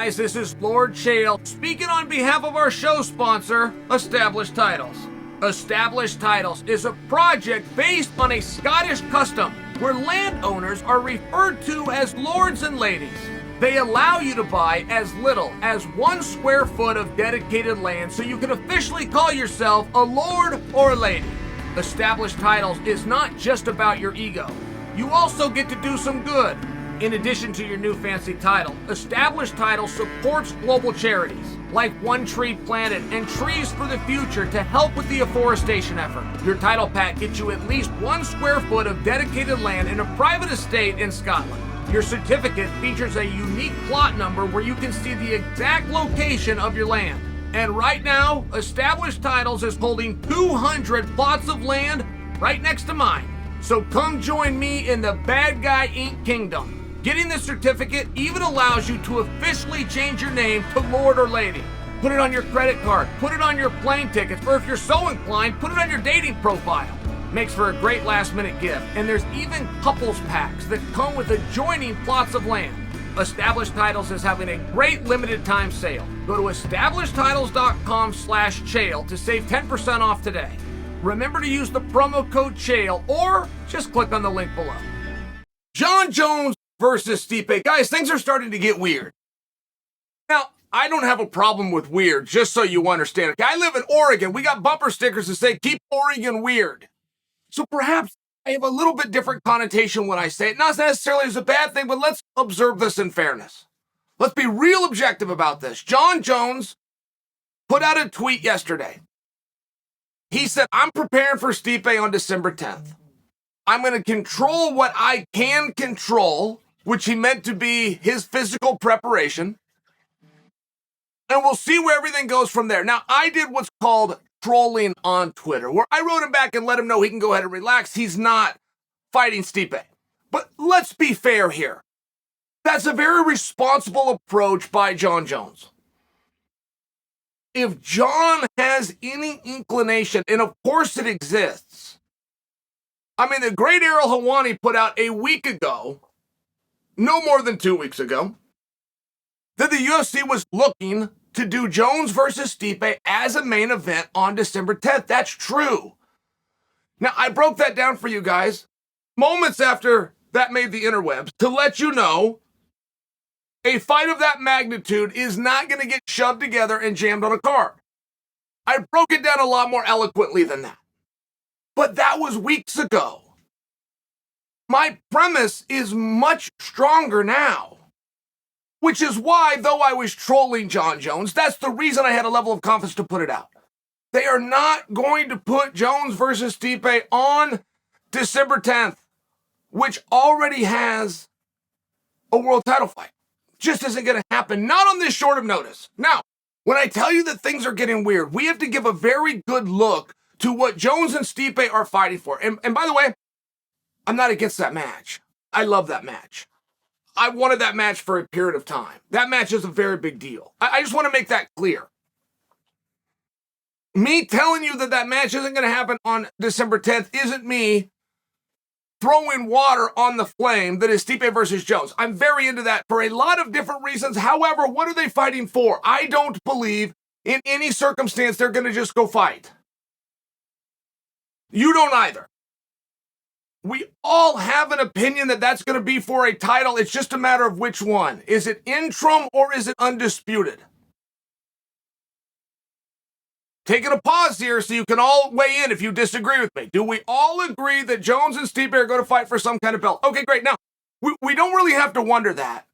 guys, this is Lord Chael speaking on behalf of our show sponsor, Established Titles. Established Titles is a project based on a Scottish custom where landowners are referred to as lords and ladies. They allow you to buy as little as 1 square foot of dedicated land so you can officially call yourself a lord or a lady. Established Titles is not just about your ego. You also get to do some good. In addition to your new fancy title, Established Titles supports global charities like One Tree Planet and Trees for the Future to help with the afforestation effort. Your title pack gets you at least 1 square foot of dedicated land in a private estate in Scotland. Your certificate features a unique plot number where you can see the exact location of your land. And right now, Established Titles is holding 200 plots of land right next to mine. So come join me in the Bad Guy Inc. Kingdom. Getting this certificate even allows you to officially change your name to Lord or Lady. Put it on your credit card, put it on your plane tickets, or if you're so inclined, put it on your dating profile. Makes for a great last-minute gift, and there's even couples packs that come with adjoining plots of land. Established Titles is having a great limited-time sale. Go to establishedtitles.com/Chael to save 10% off today. Remember to use the promo code Chael, or just click on the link below. Jon Jones versus Stipe. Guys, things are starting to get weird. Now, I don't have a problem with weird, just so you understand. Okay, I live in Oregon. We got bumper stickers that say, keep Oregon weird. So perhaps I have a little bit different connotation when I say it. Not necessarily as a bad thing, but let's observe this in fairness. Let's be real objective about this. Jon Jones put out a tweet yesterday. He said, I'm preparing for Stipe on December 10th. I'm going to control what I can control, which he meant to be his physical preparation. And we'll see where everything goes from there. Now, I did what's called trolling on Twitter, where I wrote him back and let him know he can go ahead and relax. He's not fighting Stipe. But let's be fair here. That's a very responsible approach by Jon Jones. If Jon has any inclination, and of course it exists, I mean, the great Ariel Helwani put out a week ago, no more than 2 weeks ago, that the UFC was looking to do Jones versus Stipe as a main event on December 10th. That's true. Now, I broke that down for you guys moments after that made the interwebs to let you know a fight of that magnitude is not going to get shoved together and jammed on a card. I broke it down a lot more eloquently than that. But that was weeks ago. My premise is much stronger now. Which is why, though I was trolling Jon Jones, that's the reason I had a level of confidence to put it out. They are not going to put Jones versus Stipe on December 10th, which already has a world title fight. Just isn't going to happen, not on this short of notice. Now, when I tell you that things are getting weird, we have to give a very good look to what Jones and Stipe are fighting for. And by the way, I'm not against that match. I love that match. I wanted that match for a period of time. That match is a very big deal. I just want to make that clear. Me telling you that that match isn't going to happen on December 10th isn't me throwing water on the flame that is Stipe versus Jones. I'm very into that for a lot of different reasons. However, what are they fighting for? I don't believe in any circumstance they're going to just go fight. You don't either. We all have an opinion that that's going to be for a title. It's just a matter of which one. Is it interim or is it undisputed? Taking a pause here so you can all weigh in if you disagree with me. Do we all agree that Jones and Stipe are going to fight for some kind of belt? Okay, great. Now, we don't really have to wonder that.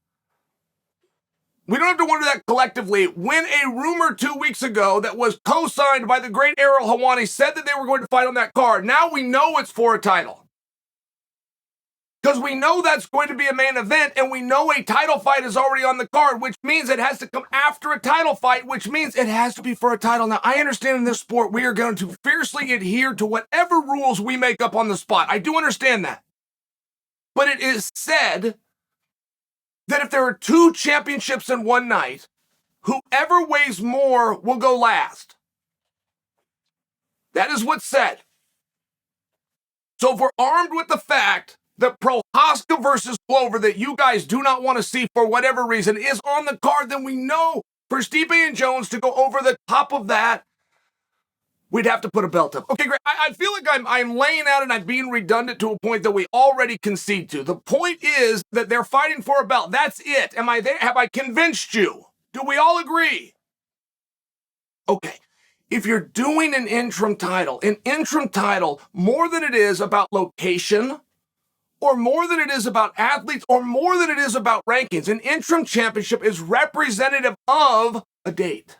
We don't have to wonder that collectively when a rumor 2 weeks ago that was co-signed by the great Ariel Helwani said that they were going to fight on that card. Now we know it's for a title. Because we know that's going to be a main event, and we know a title fight is already on the card, which means it has to come after a title fight, which means it has to be for a title. Now, I understand in this sport we are going to fiercely adhere to whatever rules we make up on the spot. I do understand that. But it is said that if there are 2 championships in one night, whoever weighs more will go last. That is what's said. So if we're armed with the fact that Prohaska versus Glover that you guys do not want to see for whatever reason is on the card, then we know for Stipe and Jones to go over the top of that, we'd have to put a belt up. Okay, great. I feel like I'm laying out and I'm being redundant to a point that we already concede to. The point is that they're fighting for a belt. That's it. Am I there? Have I convinced you? Do we all agree? Okay. If you're doing an interim title, more than it is about location, or more than it is about athletes, or more than it is about rankings, an interim championship is representative of a date.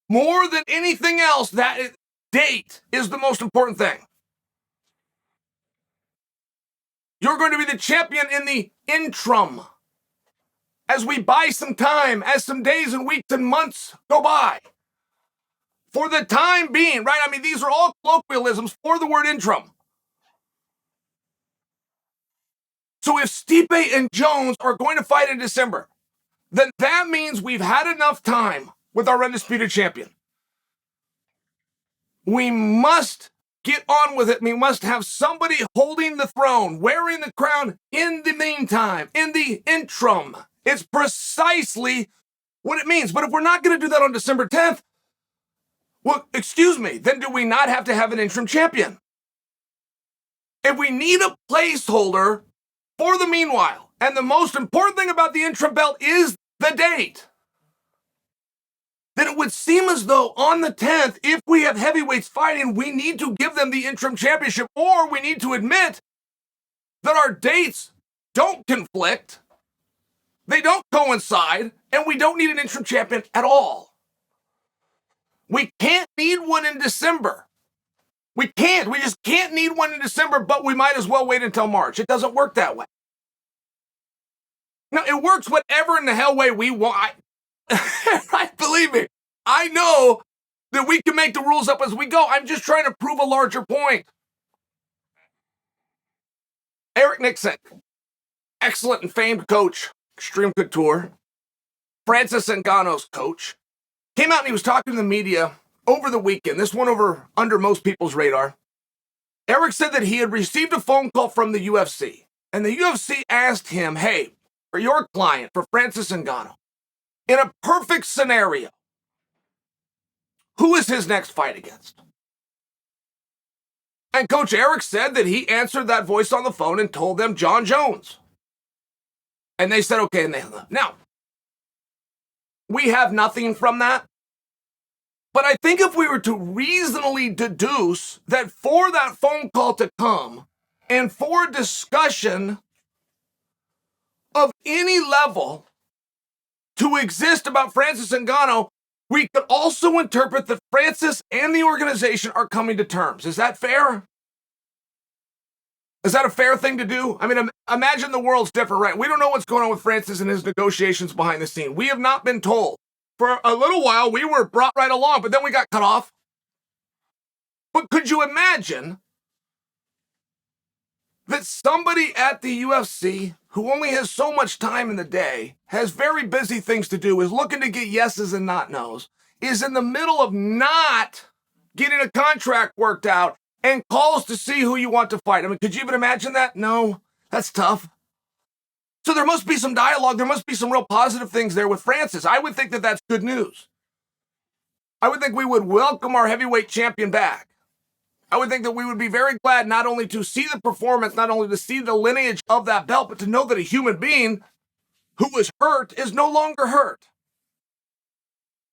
More than anything else, that date is the most important thing. You're going to be the champion in the interim. As we buy some time, as some days and weeks and months go by. For the time being, right? I mean, these are all colloquialisms for the word interim. So if Stipe and Jones are going to fight in December, then that means we've had enough time with our undisputed champion. We must get on with it. We must have somebody holding the throne, wearing the crown in the meantime, in the interim. It's precisely what it means. But if we're not going to do that on December 10th, well, excuse me, then do we not have to have an interim champion? If we need a placeholder for the meanwhile, and the most important thing about the interim belt is the date, then it would seem as though on the 10th, if we have heavyweights fighting, we need to give them the interim championship, or we need to admit that our dates don't conflict, they don't coincide, and we don't need an interim champion at all. We can't need one in December. We just can't need one in December, but we might as well wait until March. It doesn't work that way. No, it works whatever in the hell way we want. Right, believe me, I know that we can make the rules up as we go. I'm just trying to prove a larger point. Eric Nixon, excellent and famed coach, Extreme Couture, Francis Ngannou's coach, came out and he was talking to the media over the weekend. This went over under most people's radar. Eric said that he had received a phone call from the UFC, and the UFC asked him, hey, for your client, for Francis Ngannou, in a perfect scenario, who is his next fight against? And Coach Eric said that he answered that voice on the phone and told them Jon Jones. And they said, okay, and they hung up. Now, we have nothing from that. But I think if we were to reasonably deduce that for that phone call to come and for a discussion of any level to exist about Francis Ngannou, we could also interpret that Francis and the organization are coming to terms. Is that fair? Is that a fair thing to do? I mean, imagine the world's different, right? We don't know what's going on with Francis and his negotiations behind the scene. We have not been told. For a little while, we were brought right along, but then we got cut off. But could you imagine that somebody at the UFC who only has so much time in the day, has very busy things to do, is looking to get yeses and not nos, is in the middle of not getting a contract worked out and calls to see who you want to fight? I mean, could you even imagine that? No, that's tough. So there must be some dialogue. There must be some real positive things there with Francis. I would think that that's good news. I would think we would welcome our heavyweight champion back. I would think that we would be very glad not only to see the performance, not only to see the lineage of that belt, but to know that a human being who was hurt is no longer hurt.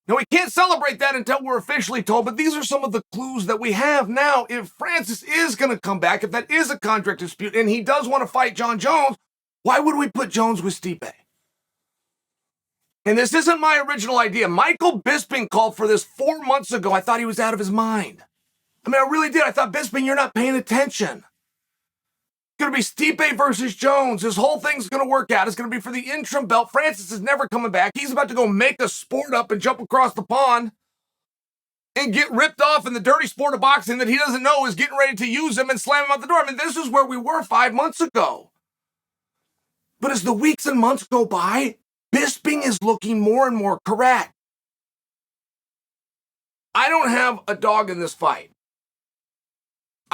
Now, we can't celebrate that until we're officially told, but these are some of the clues that we have now. If Francis is going to come back, if that is a contract dispute, and he does want to fight Jon Jones, why would we put Jones with Stipe? And this isn't my original idea. Michael Bisping called for this 4 months ago. I thought he was out of his mind. I mean, I really did. I thought, Bisping, you're not paying attention. It's going to be Stipe versus Jones. This whole thing's going to work out. It's going to be for the interim belt. Francis is never coming back. He's about to go make a sport up and jump across the pond and get ripped off in the dirty sport of boxing that he doesn't know is getting ready to use him and slam him out the door. I mean, this is where we were 5 months ago. But as the weeks and months go by, Bisping is looking more and more correct. I don't have a dog in this fight.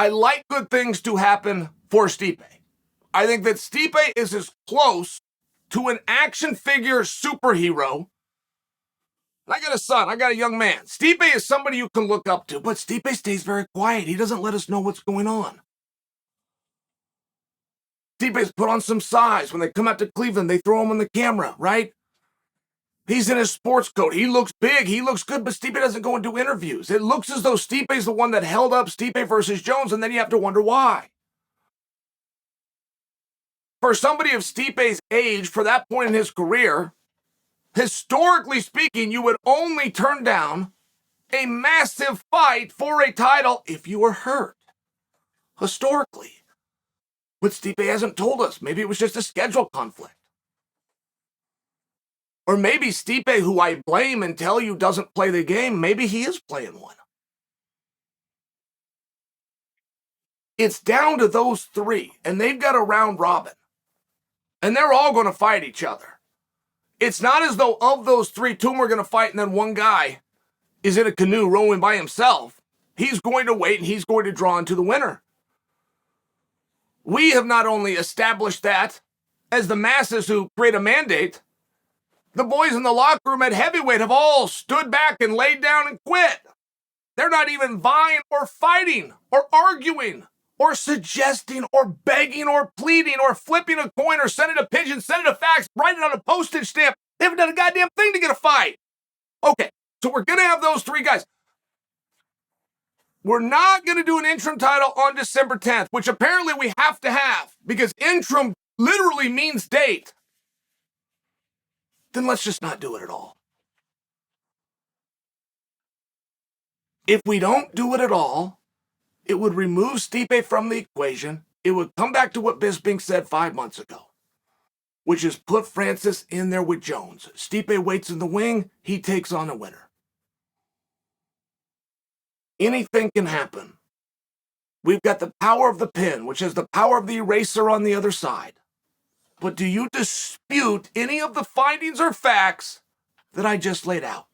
I like good things to happen for Stipe. I think that Stipe is as close to an action figure superhero. I got a son. I got a young man. Stipe is somebody you can look up to, but Stipe stays very quiet. He doesn't let us know what's going on. Stipe's put on some size. When they come out to Cleveland, they throw him on the camera, right? He's in his sports coat. He looks big. He looks good, but Stipe doesn't go and do interviews. It looks as though Stipe's the one that held up Stipe versus Jones, and then you have to wonder why. For somebody of Stipe's age, for that point in his career, historically speaking, you would only turn down a massive fight for a title if you were hurt. Historically. But Stipe hasn't told us. Maybe it was just a schedule conflict. Or maybe Stipe, who I blame and tell you doesn't play the game, maybe he is playing one. It's down to those three, and they've got a round robin. And they're all going to fight each other. It's not as though of those three, two are going to fight and then one guy is in a canoe rowing by himself. He's going to wait and he's going to draw into the winner. We have not only established that as the masses who create a mandate, the boys in the locker room at heavyweight have all stood back and laid down and quit. They're not even vying or fighting or arguing or suggesting or begging or pleading or flipping a coin or sending a pigeon, sending a fax, writing on a postage stamp. They haven't done a goddamn thing to get a fight. Okay, so we're going to have those three guys. We're not going to do an interim title on December 10th, which apparently we have to have because interim literally means date. Then let's just not do it at all. If we don't do it at all, it would remove Stipe from the equation. It would come back to what Bisping said 5 months ago, which is put Francis in there with Jones. Stipe waits in the wing. He takes on a winner. Anything can happen. We've got the power of the pen, which is the power of the eraser on the other side. But do you dispute any of the findings or facts that I just laid out?